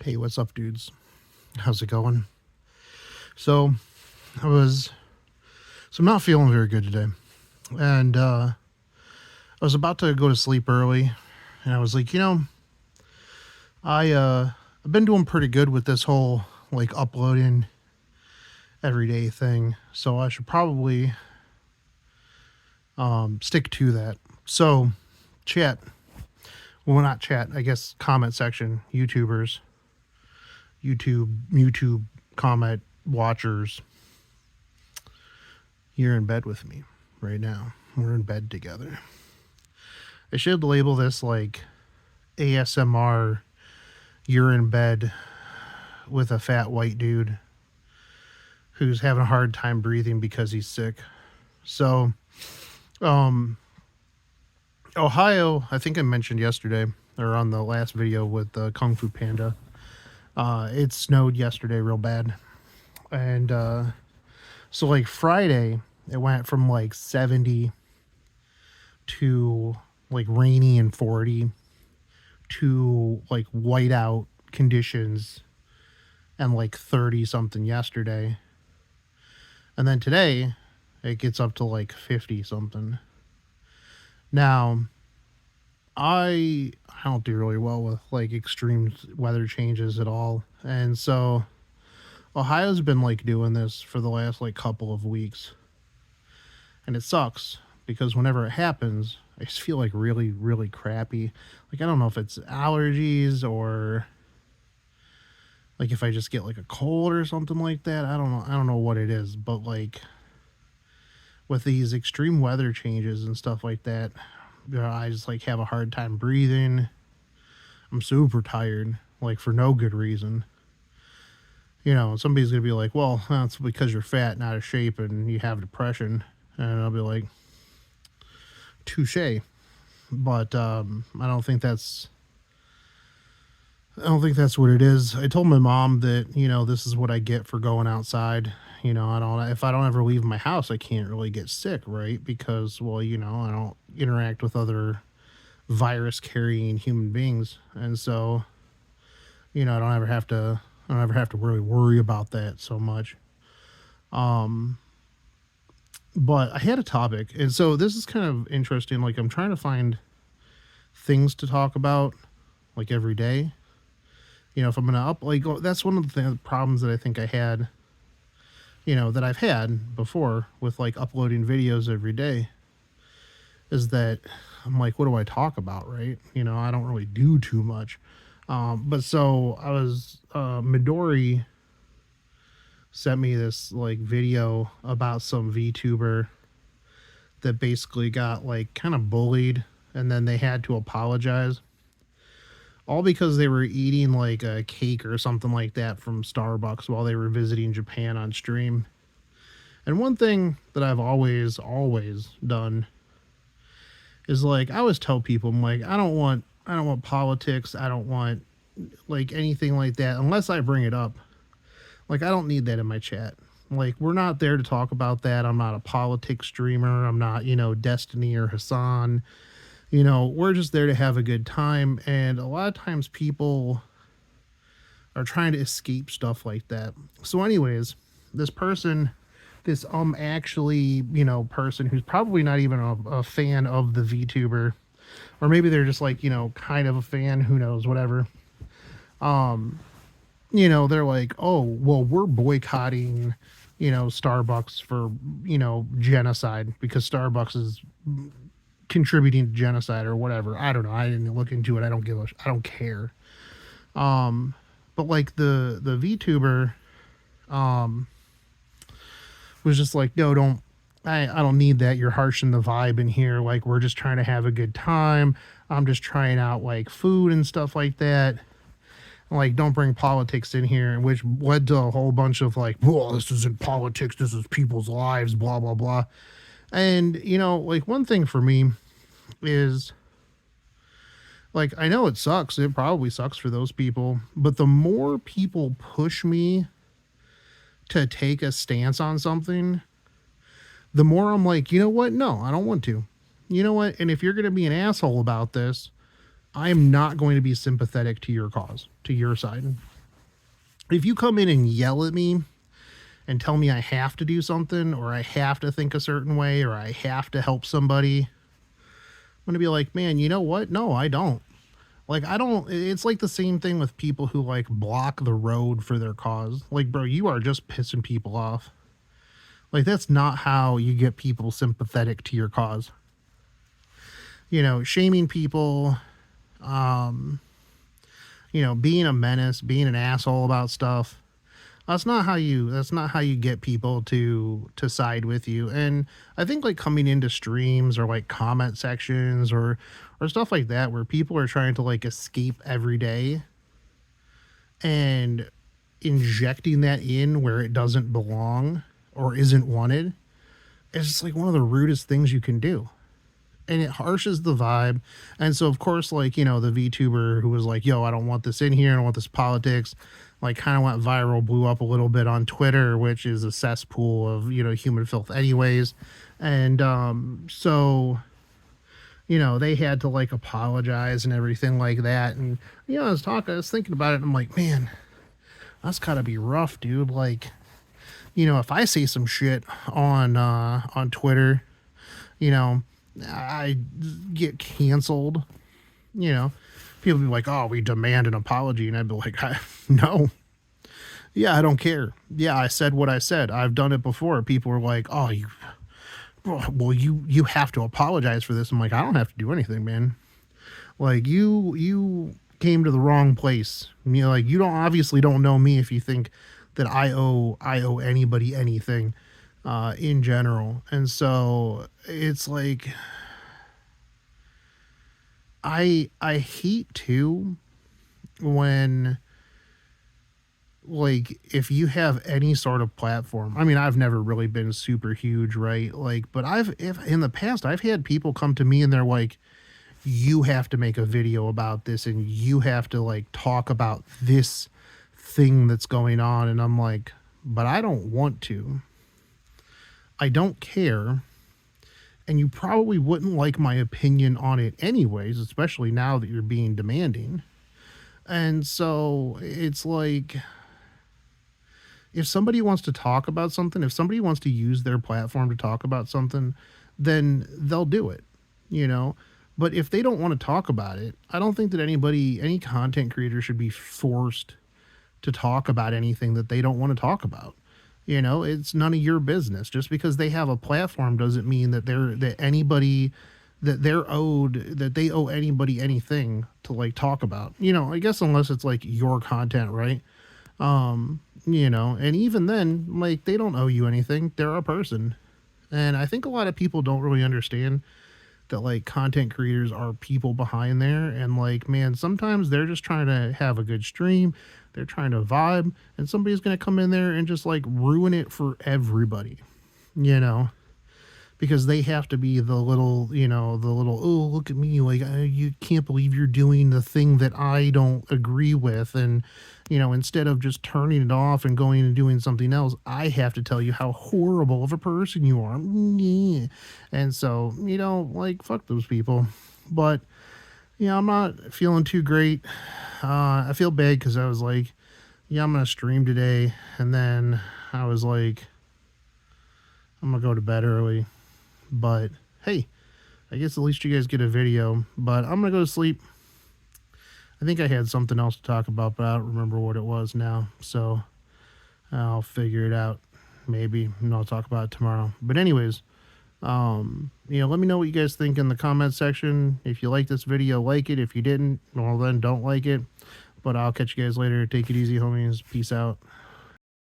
Hey, what's up, dudes? How's it going? So, I was, I'm not feeling very good today. And I was about to go to sleep early. And I was like, I've been doing pretty good with this whole, like, uploading everyday thing. So I should probably stick to that. So, chat. Well, not chat. I guess comment section. YouTubers. YouTube comment watchers. You're in bed with me right now. We're in bed together. I should label this like ASMR. You're in bed with a fat white dude who's having a hard time breathing because he's sick. So, um, Ohio, I think I mentioned yesterday or on the last video with the Kung Fu Panda. It snowed yesterday real bad. And so, like, Friday, it went from like 70 to like rainy and 40 to like whiteout conditions and like 30 something yesterday. And then today it gets up to like 50 something. Now, I don't do really well with like extreme weather changes at all. And so Ohio's been like doing this for the last like couple of weeks. And it sucks because whenever it happens, I just feel like really, really crappy. Like, I don't know if it's allergies or like if I just get like a cold or something like that. I don't know. I don't know what it is, but like with these extreme weather changes and stuff like that, I just like have a hard time breathing. I'm super tired, like for no good reason. Somebody's gonna be like, "Well, that's because you're fat and out of shape and you have depression," and I'll be like, "Touche," but I don't think that's what it is. I told my mom that, this is what I get for going outside. If I don't ever leave my house, I can't really get sick, right? Because, well, I don't interact with other virus carrying human beings. And so, I don't ever have to really worry about that so much. But I had a topic. And so this is kind of interesting. Like, I'm trying to find things to talk about, like, every day. If I'm gonna that's one of the problems that I think I had, that I've had before with like uploading videos every day, is that I'm like, what do I talk about, right? I don't really do too much. But so I was Midori sent me this like video about some VTuber that basically got like kind of bullied, and then they had to apologize, all because they were eating like a cake or something like that from Starbucks while they were visiting Japan on stream. And one thing that I've always done is like, I always tell people, I'm like, I don't want politics, I don't want like anything like that unless I bring it up. Like, I don't need that in my chat. Like, we're not there to talk about that. I'm not a politics streamer. I'm not, Destiny or Hassan. We're just there to have a good time. And a lot of times people are trying to escape stuff like that. So, anyways, this person, this actually, person who's probably not even a fan of the VTuber, or maybe they're just like, kind of a fan, who knows, whatever. They're like, oh, well, we're boycotting, Starbucks for, genocide because Starbucks is contributing to genocide or whatever. I don't know. I didn't look into it. I don't care. But like the VTuber, was just like, no, I don't need that. You're harshing the vibe in here. Like, we're just trying to have a good time. I'm just trying out like food and stuff like that. Like, don't bring politics in here, which led to a whole bunch of like, well, this isn't politics, this is people's lives, blah, blah, blah. And, like, one thing for me is, like, I know it sucks. It probably sucks for those people. But the more people push me to take a stance on something, the more I'm like, you know what? No, I don't want to. You know what? And if you're going to be an asshole about this, I am not going to be sympathetic to your cause, to your side. If you come in and yell at me and tell me I have to do something, or I have to think a certain way, or I have to help somebody, I'm going to be like, man, you know what? No, I don't. Like, I don't. It's like the same thing with people who like block the road for their cause. Like, bro, you are just pissing people off. Like, that's not how you get people sympathetic to your cause. You know, shaming people, um, you know, being a menace, being an asshole about stuff. That's not how you get people to side with you. And I think like coming into streams or like comment sections or stuff like that where people are trying to like escape every day and injecting that in where it doesn't belong or isn't wanted is just like one of the rudest things you can do. And it harshes the vibe. And so, of course, like, you know, the VTuber who was like, yo, I don't want this in here. I don't want this politics, like, kind of went viral, blew up a little bit on Twitter, which is a cesspool of, you know, human filth, anyways. And so, you know, they had to like apologize and everything like that. And, you know, I was thinking about it, and I'm like, man, that's gotta be rough, dude. Like, you know, if I say some shit on Twitter, you know, I get canceled, you know, people be like, oh, we demand an apology. And I'd be like, no, yeah, I don't care. Yeah, I said what I said. I've done it before. People were like, oh, well, you have to apologize for this. I'm like, I don't have to do anything, man. Like, you came to the wrong place. You know, like, you don't obviously don't know me if you think that I owe anybody anything in general. And so it's like, I hate too when, like, if you have any sort of platform. I mean, I've never really been super huge, right? Like, but if in the past I've had people come to me and they're like, you have to make a video about this and you have to like talk about this thing that's going on. And I'm like, but I don't want to. I don't care. And you probably wouldn't like my opinion on it anyways, especially now that you're being demanding. And so it's like, if somebody wants to talk about something, if somebody wants to use their platform to talk about something, then they'll do it, you know? But if they don't want to talk about it, I don't think that any content creator should be forced to talk about anything that they don't want to talk about. You know, it's none of your business. Just because they have a platform doesn't mean that they owe anybody anything to like talk about. You know, I guess unless it's like your content, right? You know, and even then, like, they don't owe you anything. They're a person. And I think a lot of people don't really understand that like content creators are people behind there, and like, man, sometimes they're just trying to have a good stream, they're trying to vibe, and somebody's going to come in there and just like ruin it for everybody, you know, because they have to be the little, you know, oh, look at me, like, you can't believe you're doing the thing that I don't agree with. And, you know, instead of just turning it off and going and doing something else, I have to tell you how horrible of a person you are. Yeah. And so, you know, like, fuck those people. But, yeah, I'm not feeling too great. I feel bad because I was like, yeah, I'm going to stream today. And then I was like, I'm going to go to bed early. But hey, I guess at least you guys get a video. But I'm going to go to sleep. I think I had something else to talk about, but I don't remember what it was now. So I'll figure it out maybe, and I'll talk about it tomorrow. But anyways, you know, let me know what you guys think in the comment section. If you like this video, like it. If you didn't, well, then don't like it. But I'll catch you guys later. Take it easy, homies. Peace out.